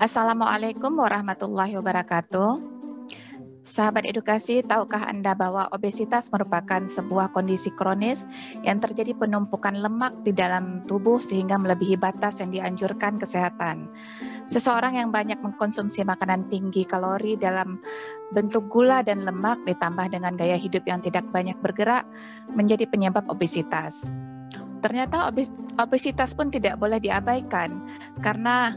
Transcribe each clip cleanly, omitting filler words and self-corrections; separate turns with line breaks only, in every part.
Assalamualaikum warahmatullahi wabarakatuh. Sahabat edukasi, tahukah Anda bahwa obesitas merupakan sebuah kondisi kronis yang terjadi penumpukan lemak di dalam tubuh sehingga melebihi batas yang dianjurkan kesehatan. Seseorang yang banyak mengkonsumsi makanan tinggi kalori dalam bentuk gula dan lemak ditambah dengan gaya hidup yang tidak banyak bergerak menjadi penyebab obesitas. Ternyata obesitas pun tidak boleh diabaikan karena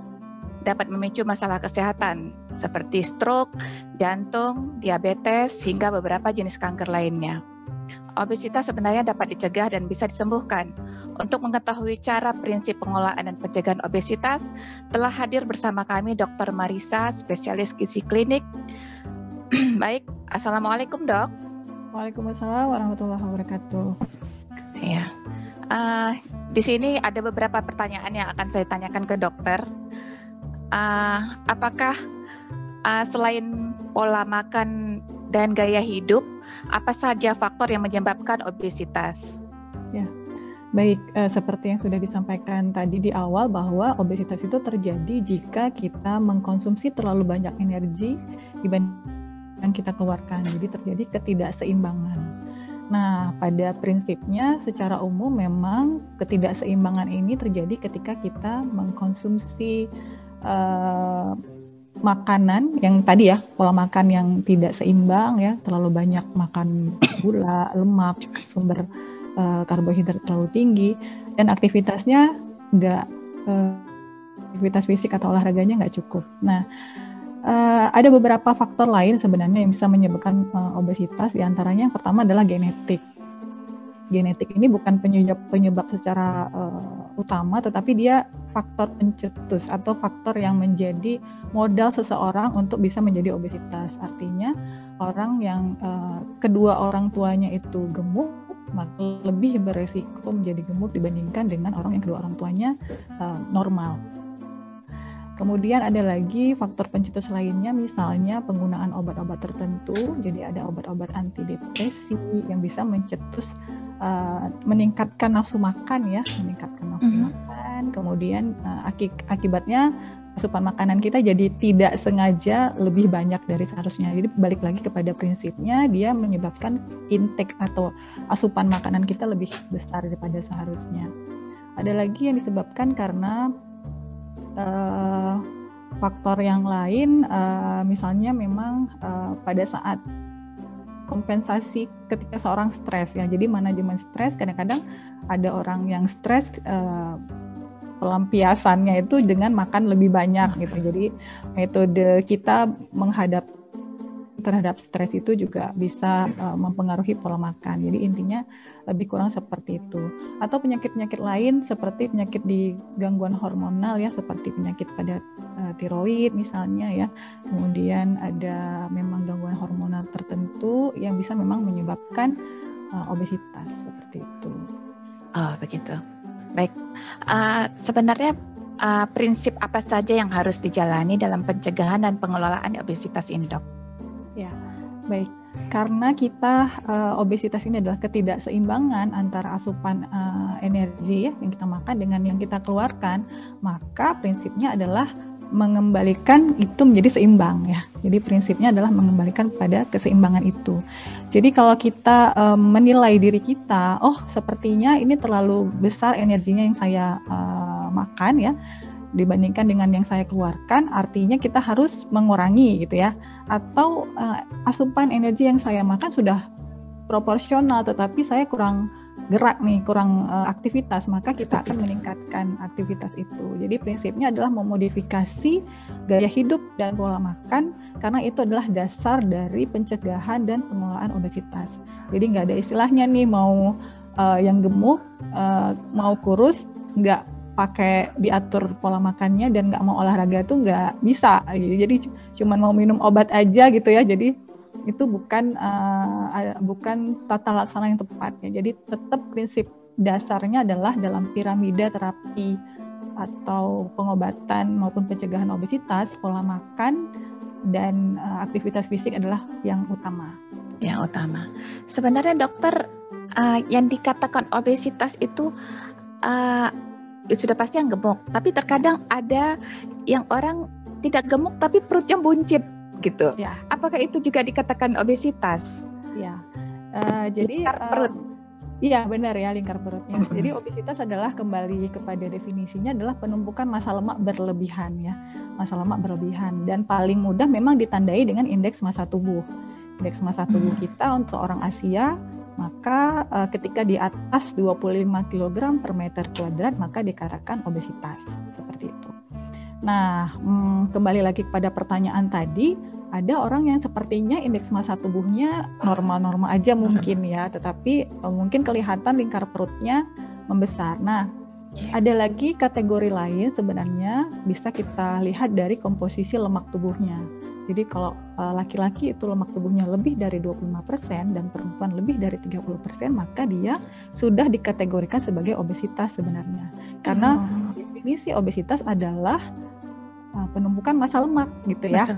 dapat memicu masalah kesehatan seperti stroke, jantung, diabetes, hingga beberapa jenis kanker lainnya. Obesitas sebenarnya dapat dicegah dan bisa disembuhkan. Untuk mengetahui cara prinsip pengelolaan dan pencegahan obesitas, telah hadir bersama kami Dr. Marisa, spesialis gizi klinik. Baik, Assalamualaikum dok.
Waalaikumsalam warahmatullahi wabarakatuh.
Ya, di sini ada beberapa pertanyaan yang akan saya tanyakan ke dokter. Apakah selain pola makan dan gaya hidup, apa saja faktor yang menyebabkan obesitas?
Ya, baik, seperti yang sudah disampaikan tadi di awal bahwa obesitas itu terjadi jika kita mengkonsumsi terlalu banyak energi dibanding yang kita keluarkan. Jadi terjadi ketidakseimbangan. Nah, pada prinsipnya secara umum memang ketidakseimbangan ini terjadi ketika kita mengkonsumsi makanan yang tadi ya, pola makan yang tidak seimbang ya, terlalu banyak makan gula, lemak, sumber karbohidrat terlalu tinggi, dan aktivitasnya aktivitas fisik atau olahraganya nggak cukup. Nah, ada beberapa faktor lain sebenarnya yang bisa menyebabkan obesitas, diantaranya yang pertama adalah genetik. Genetik ini bukan penyebab secara utama, tetapi dia faktor pencetus atau faktor yang menjadi modal seseorang untuk bisa menjadi obesitas. Artinya orang yang kedua orang tuanya itu gemuk, maka lebih beresiko menjadi gemuk dibandingkan dengan orang yang kedua orang tuanya normal. Kemudian ada lagi faktor pencetus lainnya, misalnya penggunaan obat-obat tertentu. Jadi ada obat-obat antidepresi yang bisa mencetus, meningkatkan nafsu makan ya, Kemudian akibatnya asupan makanan kita jadi tidak sengaja lebih banyak dari seharusnya. Jadi balik lagi kepada prinsipnya, dia menyebabkan intake atau asupan makanan kita lebih besar daripada seharusnya. Ada lagi yang disebabkan karena faktor yang lain, misalnya memang pada saat kompensasi ketika seorang stres ya. Jadi manajemen stres, kadang-kadang ada orang yang stres pelampiasannya itu dengan makan lebih banyak gitu. Jadi metode kita menghadap terhadap stres itu juga bisa mempengaruhi pola makan. Jadi intinya lebih kurang seperti itu. Atau penyakit-penyakit lain seperti penyakit di gangguan hormonal ya, seperti penyakit pada tiroid misalnya ya. Kemudian ada memang gangguan hormonal tertentu yang bisa memang menyebabkan obesitas seperti itu.
Oh, begitu. Baik. Sebenarnya prinsip apa saja yang harus dijalani dalam pencegahan dan pengelolaan obesitas ini, Dok?
Ya, baik. Karena kita obesitas ini adalah ketidakseimbangan antara asupan energi ya, yang kita makan dengan yang kita keluarkan, maka prinsipnya adalah mengembalikan itu menjadi seimbang ya. Jadi prinsipnya adalah mengembalikan pada keseimbangan itu. Jadi kalau kita menilai diri kita, oh sepertinya ini terlalu besar energinya yang saya makan ya, dibandingkan dengan yang saya keluarkan, artinya kita harus mengurangi gitu ya. Atau asupan energi yang saya makan sudah proporsional, tetapi saya kurang gerak nih, kurang aktivitas, maka kita akan meningkatkan aktivitas itu. Jadi prinsipnya adalah memodifikasi gaya hidup dan pola makan, karena itu adalah dasar dari pencegahan dan pengelolaan obesitas. Jadi nggak ada istilahnya nih mau yang gemuk, mau kurus, nggak pakai diatur pola makannya dan nggak mau olahraga tuh nggak bisa. Jadi cuma mau minum obat aja gitu ya. Jadi itu bukan tata laksana yang tepat ya. Jadi tetap prinsip dasarnya adalah dalam piramida terapi atau pengobatan maupun pencegahan obesitas, pola makan dan aktivitas fisik adalah yang utama.
Yang utama. Sebenarnya dokter, yang dikatakan obesitas itu sudah pasti yang gemuk, tapi terkadang ada yang orang tidak gemuk tapi perutnya buncit gitu.
Ya.
Apakah itu juga dikatakan obesitas?
Ya. Jadi
lingkar perut.
Iya benar ya, lingkar perutnya. Jadi obesitas adalah, kembali kepada definisinya, adalah penumpukan massa lemak berlebihan ya, massa lemak berlebihan, dan paling mudah memang ditandai dengan indeks massa tubuh. Indeks massa tubuh kita untuk orang Asia, maka ketika di atas 25 kg per meter kuadrat maka dikatakan obesitas, seperti itu. Nah, kembali lagi kepada pertanyaan tadi, ada orang yang sepertinya indeks massa tubuhnya normal-normal aja mungkin ya, tetapi mungkin kelihatan lingkar perutnya membesar. Nah, ada lagi kategori lain sebenarnya bisa kita lihat dari komposisi lemak tubuhnya. Jadi kalau laki-laki itu lemak tubuhnya lebih dari 25% dan perempuan lebih dari 30%, maka dia sudah dikategorikan sebagai obesitas sebenarnya. Karena definisi obesitas adalah penumpukan massa lemak gitu ya.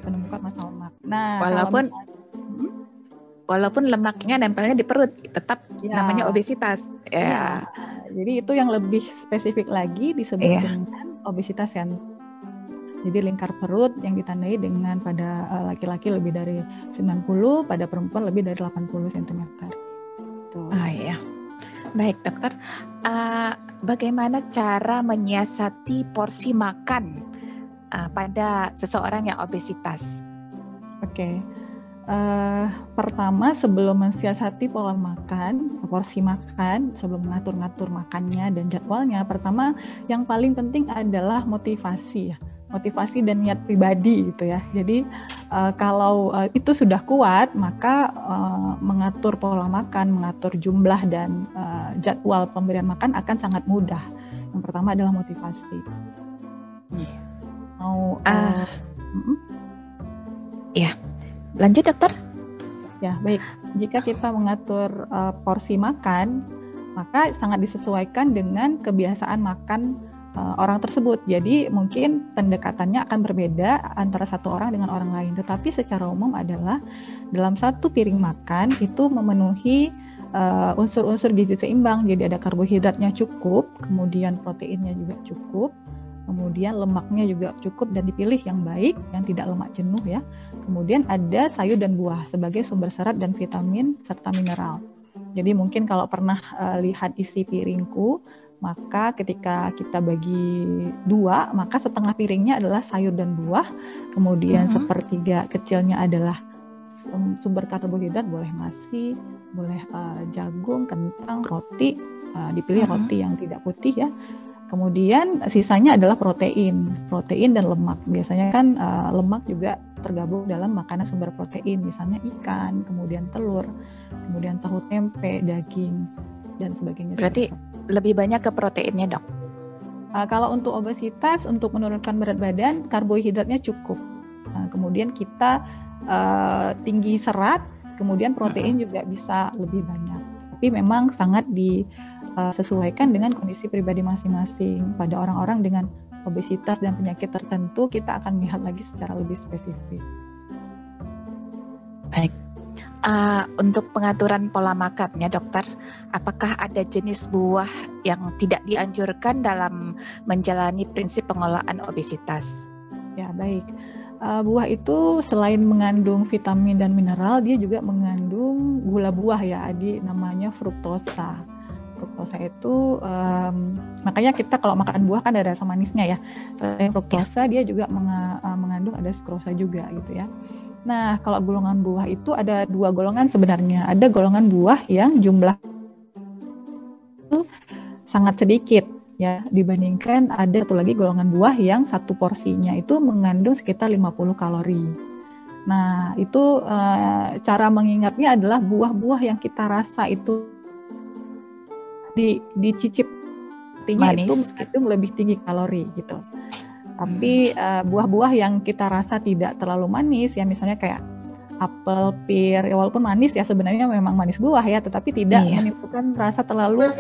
Penumpukan massa lemak. Nah,
walaupun lemaknya nempelnya di perut, tetap namanya obesitas.
Ya. Jadi itu yang lebih spesifik lagi disebut dengan obesitas yang jadi lingkar perut yang ditandai dengan pada laki-laki lebih dari 90, pada perempuan lebih dari 80 cm.
Iya. Baik dokter, bagaimana cara menyiasati porsi makan pada seseorang yang obesitas?
Oke. Pertama, sebelum mensiasati pola makan, porsi makan, sebelum mengatur-ngatur makannya dan jadwalnya, pertama yang paling penting adalah motivasi ya. Motivasi dan niat pribadi gitu ya. Jadi kalau itu sudah kuat, maka mengatur pola makan, mengatur jumlah dan jadwal pemberian makan akan sangat mudah. Yang pertama adalah motivasi.
Ya, lanjut dokter.
Ya baik. Jika kita mengatur porsi makan, maka sangat disesuaikan dengan kebiasaan makan orang tersebut. Jadi mungkin pendekatannya akan berbeda antara satu orang dengan orang lain. Tetapi secara umum adalah dalam satu piring makan itu memenuhi unsur-unsur gizi seimbang. Jadi ada karbohidratnya cukup, kemudian proteinnya juga cukup, kemudian lemaknya juga cukup dan dipilih yang baik, yang tidak lemak jenuh ya. Kemudian ada sayur dan buah sebagai sumber serat dan vitamin serta mineral. Jadi mungkin kalau pernah lihat isi piringku, maka ketika kita bagi dua, maka setengah piringnya adalah sayur dan buah, kemudian sepertiga kecilnya adalah sumber karbohidrat, boleh nasi, boleh jagung, kentang, roti, dipilih roti yang tidak putih ya. Kemudian sisanya adalah protein dan lemak. Biasanya kan lemak juga tergabung dalam makanan sumber protein, misalnya ikan, kemudian telur, kemudian tahu tempe, daging, dan sebagainya.
Berarti lebih banyak ke proteinnya dok?
Kalau untuk obesitas, untuk menurunkan berat badan, karbohidratnya cukup. Kemudian kita tinggi serat, kemudian protein juga bisa lebih banyak. Tapi memang sangat disesuaikan dengan kondisi pribadi masing-masing. Pada orang-orang dengan obesitas dan penyakit tertentu, kita akan melihat lagi secara lebih spesifik.
Baik. Untuk pengaturan pola makannya dokter, apakah ada jenis buah yang tidak dianjurkan dalam menjalani prinsip pengolahan obesitas?
Ya baik, buah itu selain mengandung vitamin dan mineral, dia juga mengandung gula buah ya, namanya fruktosa. Fruktosa itu makanya kita kalau makan buah kan ada rasa manisnya ya. Selain fruktosa dia juga mengandung ada sukrosa juga gitu ya. Nah, kalau golongan buah itu ada dua golongan sebenarnya. Ada golongan buah yang jumlah itu sangat sedikit ya dibandingkan ada satu lagi golongan buah yang satu porsinya itu mengandung sekitar 50 kalori. Nah, itu cara mengingatnya adalah buah-buah yang kita rasa itu dicicip artinya itu mengandung lebih tinggi kalori gitu. Tapi buah-buah yang kita rasa tidak terlalu manis ya, misalnya kayak apel, pir, ya walaupun manis ya sebenarnya memang manis buah ya, tetapi tidak menimbulkan rasa terlalu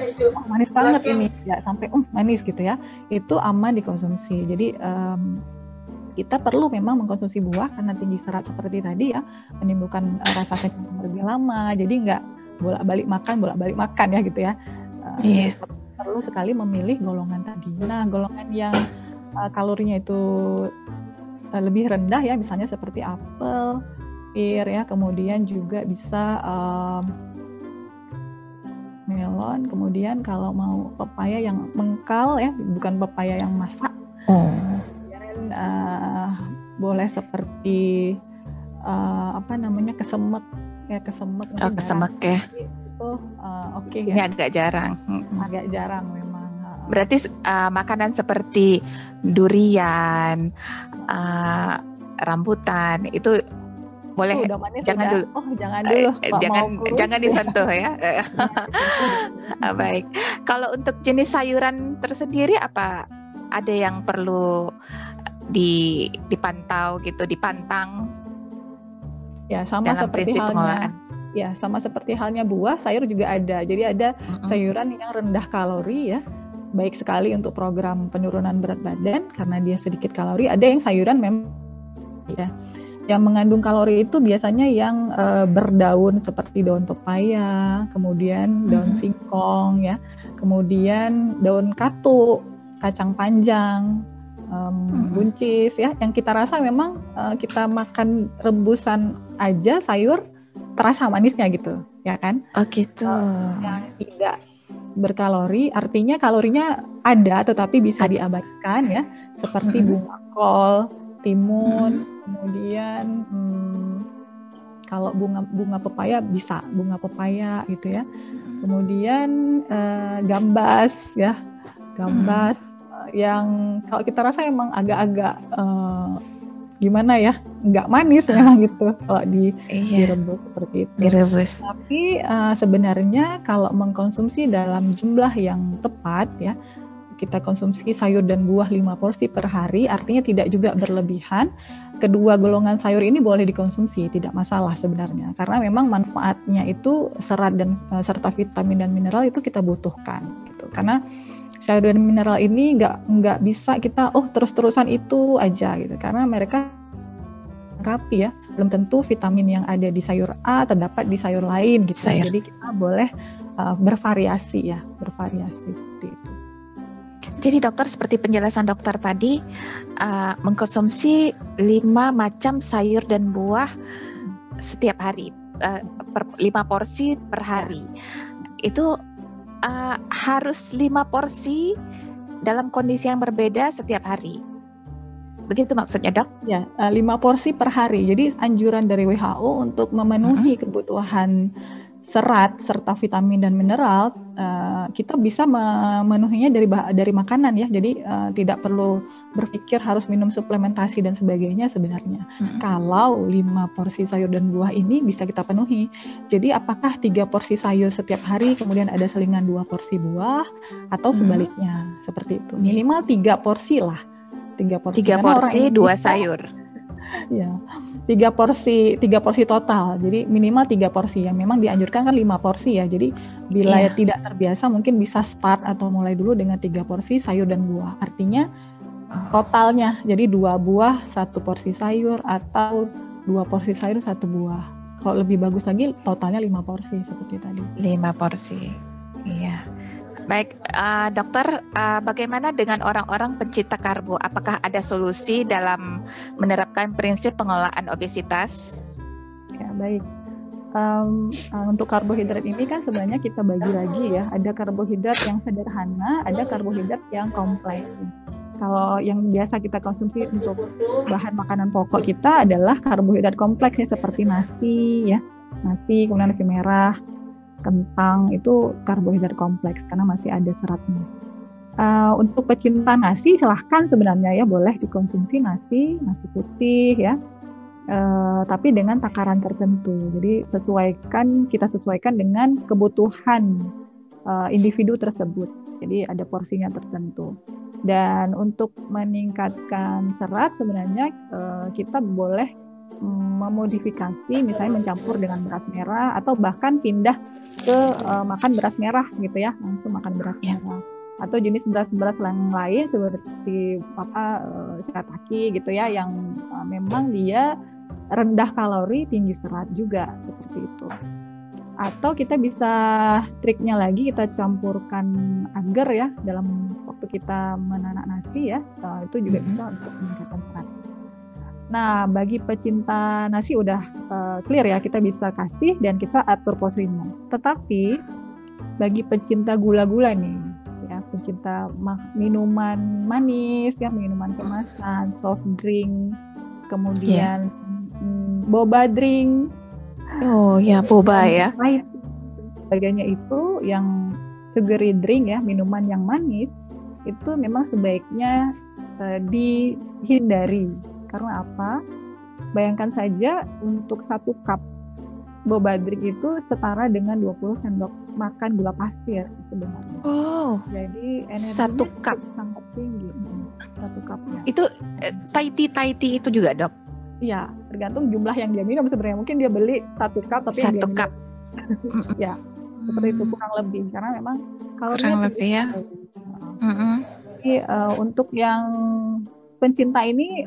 manis banget ini, ya sampai manis gitu ya, itu aman dikonsumsi. Jadi kita perlu memang mengkonsumsi buah karena tinggi serat seperti tadi ya, menimbulkan rasa kenyang lebih lama, jadi nggak bolak-balik makan ya gitu ya. Perlu sekali memilih golongan tadi. Nah, golongan yang kalorinya itu lebih rendah ya, misalnya seperti apel, pir ya, kemudian juga bisa melon, kemudian kalau mau pepaya yang mengkal ya, bukan pepaya yang masak. Kemudian boleh seperti kesemek ya, kesemek.
Kesemek ya.
Itu oke
Ini
ya.
agak jarang.
Agak jarang memang.
Berarti makanan seperti durian, rambutan itu boleh, jangan dulu.
Jangan dulu.
Jangan disentuh ya. Baik. Kalau untuk jenis sayuran tersendiri apa? Ada yang perlu dipantau gitu, dipantang?
Ya, sama seperti halnya. Ya, sama seperti halnya buah, sayur juga ada. Jadi ada sayuran yang rendah kalori ya. Baik sekali untuk program penurunan berat badan karena dia sedikit kalori. Ada yang sayuran memang ya yang mengandung kalori itu biasanya yang berdaun seperti daun pepaya, kemudian daun singkong ya, kemudian daun katu, kacang panjang, buncis ya. Yang kita rasa memang kita makan rebusan aja sayur terasa manisnya gitu, ya kan?
Oh gitu.
Yang tidak berkalori, artinya kalorinya ada tetapi bisa diabaikan ya, seperti bunga kol, timun, kemudian kalau bunga pepaya bisa bunga pepaya gitu ya, kemudian gambas ya, gambas yang kalau kita rasa emang agak-agak gimana ya, nggak manis memang gitu kalau direbus seperti itu.
Direbus.
Tapi sebenarnya kalau mengkonsumsi dalam jumlah yang tepat ya, kita konsumsi sayur dan buah 5 porsi per hari, artinya tidak juga berlebihan. Kedua golongan sayur ini boleh dikonsumsi, tidak masalah sebenarnya, karena memang manfaatnya itu serat dan serta vitamin dan mineral itu kita butuhkan gitu. Karena sayur dan mineral ini nggak bisa kita terus-terusan itu aja gitu, karena mereka lengkapi ya, belum tentu vitamin yang ada di sayur A terdapat di sayur lain gitu. Jadi kita boleh bervariasi seperti itu.
Jadi dokter, seperti penjelasan dokter tadi, mengkonsumsi 5 macam sayur dan buah setiap hari, 5 porsi per hari. Itu harus 5 porsi dalam kondisi yang berbeda setiap hari. Begitu maksudnya, Dok?
Ya, 5 porsi per hari. Jadi anjuran dari WHO untuk memenuhi kebutuhan serat serta vitamin dan mineral, kita bisa memenuhinya dari makanan ya. Jadi tidak perlu berpikir harus minum suplementasi dan sebagainya sebenarnya. Kalau 5 porsi sayur dan buah ini bisa kita penuhi. Jadi apakah 3 porsi sayur setiap hari kemudian ada selingan 2 porsi buah, atau sebaliknya seperti itu. Minimal 3 porsi lah. 3 porsi 2 sayur. Ya, 3 porsi total. Jadi minimal 3 porsi. Yang memang dianjurkan kan 5 porsi ya. Jadi bila tidak terbiasa mungkin bisa start atau mulai dulu dengan 3 porsi sayur dan buah. Artinya totalnya jadi 2 buah 1 porsi sayur, atau 2 porsi sayur 1 buah. Kalau lebih bagus lagi totalnya 5 porsi seperti tadi.
5 porsi. Iya. Baik, dokter, bagaimana dengan orang-orang pencinta karbo? Apakah ada solusi dalam menerapkan prinsip pengelolaan obesitas?
Ya, baik. Untuk karbohidrat ini kan sebenarnya kita bagi lagi ya. Ada karbohidrat yang sederhana, ada karbohidrat yang kompleks. Kalau yang biasa kita konsumsi untuk bahan makanan pokok kita adalah karbohidrat kompleks ya, seperti nasi, kemudian nasi merah, kentang, itu karbohidrat kompleks karena masih ada seratnya. Untuk pecinta nasi silahkan sebenarnya ya, boleh dikonsumsi nasi putih ya, tapi dengan takaran tertentu. Jadi kita sesuaikan dengan kebutuhan individu tersebut. Jadi ada porsinya tertentu. Dan untuk meningkatkan serat sebenarnya kita boleh memodifikasi, misalnya mencampur dengan beras merah, atau bahkan pindah ke makan beras merah gitu ya, langsung makan beras merah, atau jenis beras yang lain seperti shirataki gitu ya, yang memang dia rendah kalori tinggi serat juga, seperti itu. Atau kita bisa triknya lagi, kita campurkan agar ya dalam waktu kita menanak nasi ya, itu juga bisa untuk meningkatkan serat. Nah, bagi pecinta nasi udah clear ya, kita bisa kasih dan kita atur porsinya. Tetapi bagi pecinta gula-gula nih, ya pecinta minuman manis ya, minuman kemasan, soft drink, kemudian boba drink.
Oh ya, boba ya.
Sebagainya itu yang sugary drink ya, minuman yang manis, itu memang sebaiknya dihindari. Karena apa? Bayangkan saja untuk 1 cup boba drink itu setara dengan 20 sendok makan gula pasir sebenarnya.
Oh.
Jadi energinya
1 cup
sangat tinggi. 1 cupnya.
Itu Thai tea itu juga, Dok?
Iya, tergantung jumlah yang dia minum sebenarnya. Mungkin dia beli 1 cup tapi
1 cup.
Ya, seperti itu kurang lebih karena memang kalorinya
kurang lebih ya.
Jadi untuk yang pencinta ini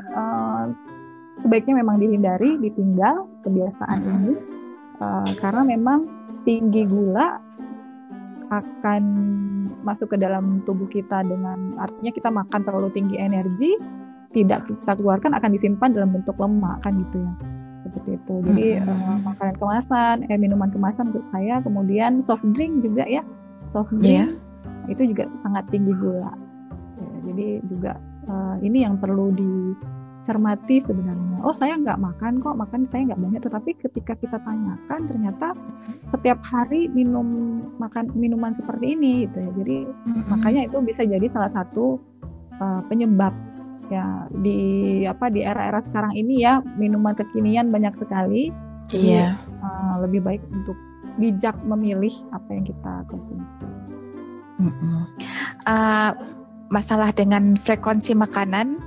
sebaiknya memang dihindari, ditinggal kebiasaan ini karena memang tinggi gula akan masuk ke dalam tubuh kita dengan artinya kita makan terlalu tinggi energi, tidak kita keluarkan akan disimpan dalam bentuk lemak kan gitu ya, seperti itu. Jadi makanan kemasan, minuman kemasan menurut saya, kemudian soft drink juga ya, soft drink itu juga sangat tinggi gula. Ya, jadi juga ini yang perlu dicermati sebenarnya. Oh saya nggak makan kok, makan saya nggak banyak. Tetapi ketika kita tanyakan ternyata setiap hari makan minuman seperti ini, gitu ya. Jadi makanya itu bisa jadi salah satu penyebab ya di era-era sekarang ini ya, minuman kekinian banyak sekali. Jadi lebih baik untuk bijak memilih apa yang kita konsumsi.
Masalah dengan frekuensi makanan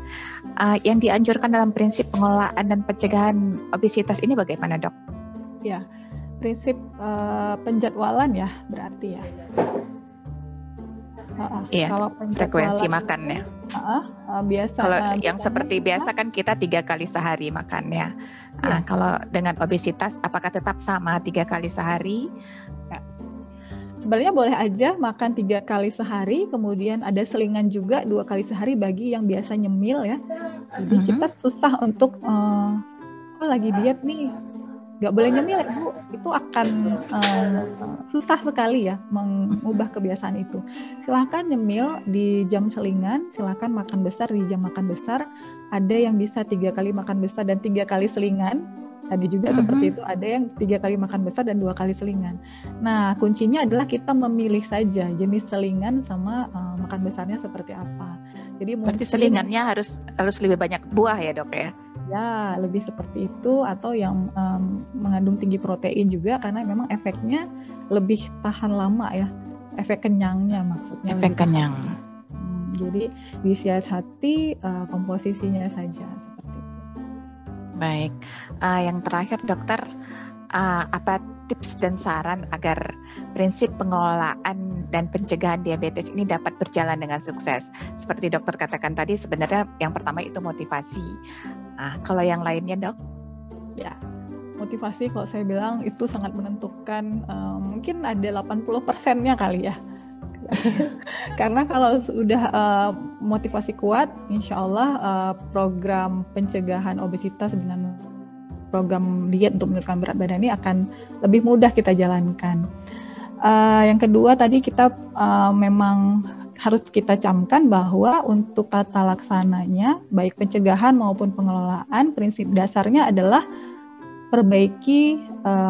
yang dianjurkan dalam prinsip pengelolaan dan pencegahan obesitas ini bagaimana, Dok?
Ya, prinsip penjadwalan ya berarti ya.
Kalau frekuensi makannya.
Biasa.
Kalau yang seperti biasa kan kita 3 kali sehari makannya. Kalau dengan obesitas, apakah tetap sama 3 kali sehari?
Ya. Sebenarnya boleh aja makan 3 kali sehari, kemudian ada selingan juga 2 kali sehari bagi yang biasa nyemil ya. Jadi kita susah untuk lagi diet nih, nggak boleh nyemil ya Bu, itu akan susah sekali ya mengubah kebiasaan itu. Silahkan nyemil di jam selingan, silahkan makan besar di jam makan besar. Ada yang bisa 3 kali makan besar dan 3 kali selingan. Tadi juga seperti itu, ada yang 3 kali makan besar dan 2 kali selingan. Nah, kuncinya adalah kita memilih saja jenis selingan sama makan besarnya seperti apa. Jadi
berarti selingannya harus lebih banyak buah ya, Dok ya?
Ya, lebih seperti itu, atau yang mengandung tinggi protein juga karena memang efeknya lebih tahan lama ya. Efek kenyangnya maksudnya.
Efek kenyang.
Jadi disiasati komposisinya saja.
Baik, yang terakhir Dokter, apa tips dan saran agar prinsip pengelolaan dan pencegahan diabetes ini dapat berjalan dengan sukses? Seperti Dokter katakan tadi, sebenarnya yang pertama itu motivasi. Kalau yang lainnya, Dok? Ya,
motivasi kalau saya bilang itu sangat menentukan, mungkin ada 80%-nya kali ya. Karena kalau sudah motivasi kuat, insya Allah program pencegahan obesitas dengan program diet untuk menurunkan berat badan ini akan lebih mudah kita jalankan. Yang kedua tadi kita memang harus kita camkan bahwa untuk tata laksananya, baik pencegahan maupun pengelolaan, prinsip dasarnya adalah perbaiki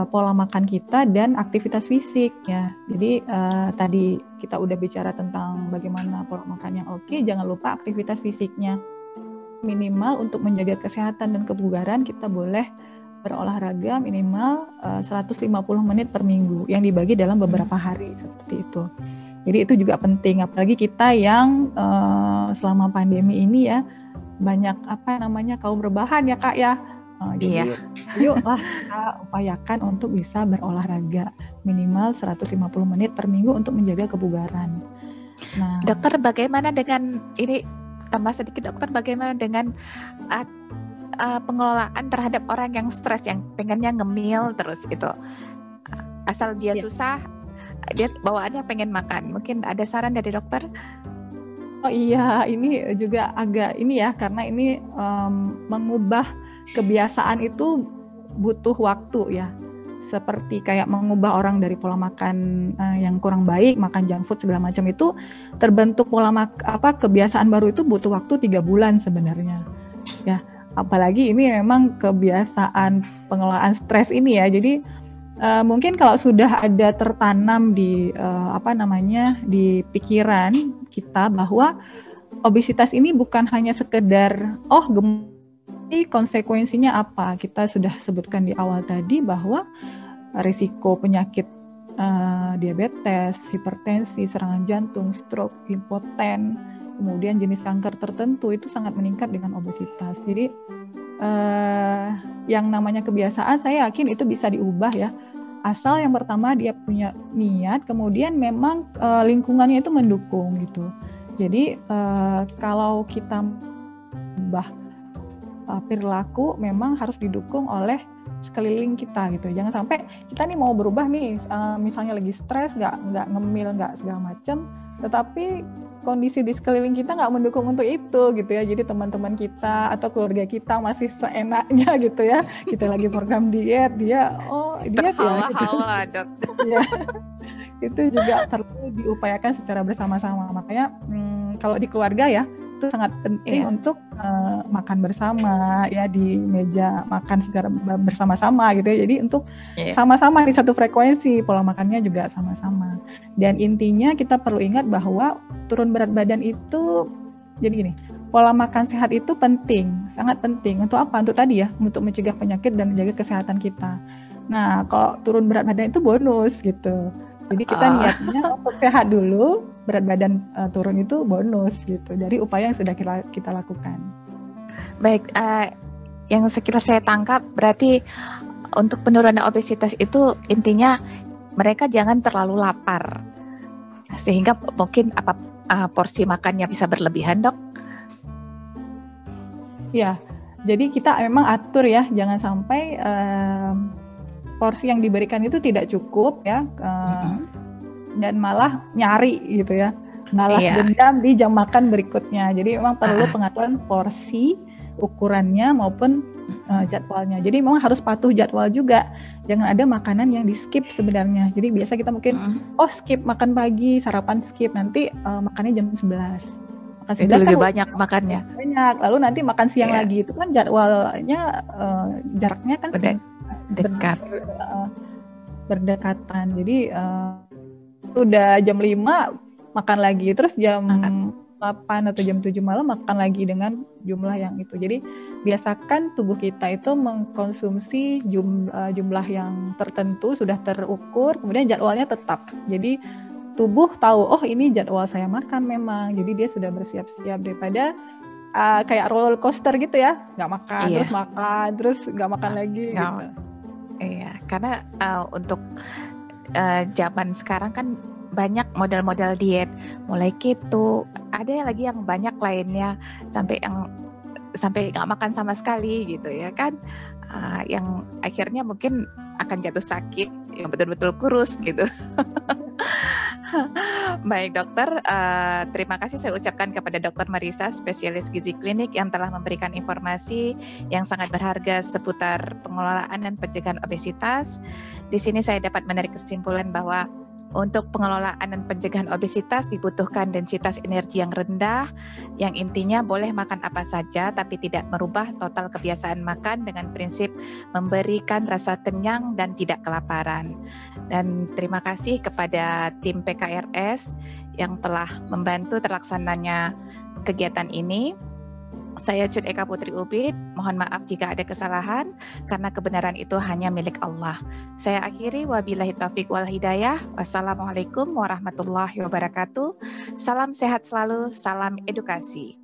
pola makan kita dan aktivitas fisik ya. Jadi tadi kita udah bicara tentang bagaimana pola makan yang oke, jangan lupa aktivitas fisiknya. Minimal untuk menjaga kesehatan dan kebugaran kita boleh berolahraga minimal 150 menit per minggu yang dibagi dalam beberapa hari seperti itu. Jadi itu juga penting, apalagi kita yang selama pandemi ini ya banyak kaum rebahan ya Kak ya. Jadi yuklah kita upayakan untuk bisa berolahraga minimal 150 menit per minggu untuk menjaga kebugaran. Nah,
Dokter bagaimana dengan ini, tambah sedikit Dokter, bagaimana dengan pengelolaan terhadap orang yang stres, yang pengennya ngemil terus itu? asal dia susah, dia bawaannya pengen makan. Mungkin ada saran dari dokter?
Oh iya, ini juga agak ini ya, karena ini mengubah kebiasaan itu butuh waktu ya. Seperti kayak mengubah orang dari pola makan yang kurang baik, makan junk food segala macam, itu terbentuk pola kebiasaan baru itu butuh waktu 3 bulan sebenarnya. Ya, apalagi ini memang kebiasaan pengelolaan stres ini ya. Jadi mungkin kalau sudah ada tertanam di di pikiran kita bahwa obesitas ini bukan hanya sekedar gemuk, konsekuensinya apa? Kita sudah sebutkan di awal tadi bahwa risiko penyakit diabetes, hipertensi, serangan jantung, stroke, impoten, kemudian jenis kanker tertentu itu sangat meningkat dengan obesitas. Jadi yang namanya kebiasaan, saya yakin itu bisa diubah ya. Asal yang pertama dia punya niat, kemudian memang lingkungannya itu mendukung gitu. Jadi kalau kita ubah perilaku, memang harus didukung oleh sekeliling kita gitu. Jangan sampai kita nih mau berubah nih, misalnya lagi stres, nggak ngemil, nggak segala macam, tetapi kondisi di sekeliling kita nggak mendukung untuk itu gitu ya. Jadi teman-teman kita atau keluarga kita masih seenaknya gitu ya. Kita lagi program diet, dia diet
terhawa-hawa,
gitu.
Dok.
Ya, itu juga perlu diupayakan secara bersama-sama. Makanya kalau di keluarga ya, itu sangat penting untuk makan bersama ya, di meja makan secara bersama-sama gitu ya. Jadi untuk sama-sama di satu frekuensi, pola makannya juga sama-sama. Dan intinya kita perlu ingat bahwa turun berat badan itu, jadi gini, pola makan sehat itu penting, sangat penting. Untuk apa? Untuk tadi ya, untuk mencegah penyakit dan menjaga kesehatan kita. Nah, kalau turun berat badan itu bonus gitu. Jadi kita niatnya untuk sehat dulu, berat badan turun itu bonus gitu. Dari upaya yang sudah kita lakukan.
Baik, yang sekilas saya tangkap berarti untuk penurunan obesitas itu intinya mereka jangan terlalu lapar, sehingga mungkin porsi makannya bisa berlebihan, Dok?
Ya, jadi kita memang atur ya, jangan sampai porsi yang diberikan itu tidak cukup ya, dan malah nyari gitu ya, balas dendam di jam makan berikutnya. Jadi memang perlu pengaturan porsi, ukurannya maupun jadwalnya. Jadi memang harus patuh jadwal juga. Jangan ada makanan yang di skip sebenarnya. Jadi biasa kita mungkin skip makan pagi, sarapan skip, nanti makannya jam 11. Makan 11
itu lebih
kan
banyak makannya.
Banyak. Lalu nanti makan siang lagi, itu kan jadwalnya jaraknya kan dekat, berdekatan. Jadi udah jam 5 makan lagi, terus jam 8 atau jam 7 malam makan lagi dengan jumlah yang itu. Jadi biasakan tubuh kita itu mengkonsumsi jumlah yang tertentu, sudah terukur, kemudian jadwalnya tetap. Jadi tubuh tahu, ini jadwal saya makan memang. Jadi dia sudah bersiap-siap, daripada kayak roller coaster gitu ya, nggak makan, terus makan, terus nggak makan lagi gitu.
Iya, karena untuk zaman sekarang kan banyak model-model diet, mulai keto, ada lagi yang banyak lainnya, sampai nggak makan sama sekali gitu ya kan, yang akhirnya mungkin akan jatuh sakit, yang betul-betul kurus gitu. Baik dokter, terima kasih saya ucapkan kepada Dr. Marisa, spesialis gizi klinik yang telah memberikan informasi yang sangat berharga seputar pengelolaan dan pencegahan obesitas. Di sini saya dapat menarik kesimpulan bahwa untuk pengelolaan dan pencegahan obesitas dibutuhkan densitas energi yang rendah, yang intinya boleh makan apa saja tapi tidak merubah total kebiasaan makan dengan prinsip memberikan rasa kenyang dan tidak kelaparan. Dan terima kasih kepada tim PKRS yang telah membantu terlaksananya kegiatan ini. Saya Cud Eka Putri Ubid, mohon maaf jika ada kesalahan, karena kebenaran itu hanya milik Allah. Saya akhiri, wabillahi taufiq wal hidayah. Wassalamualaikum warahmatullahi wabarakatuh. Salam sehat selalu, salam edukasi.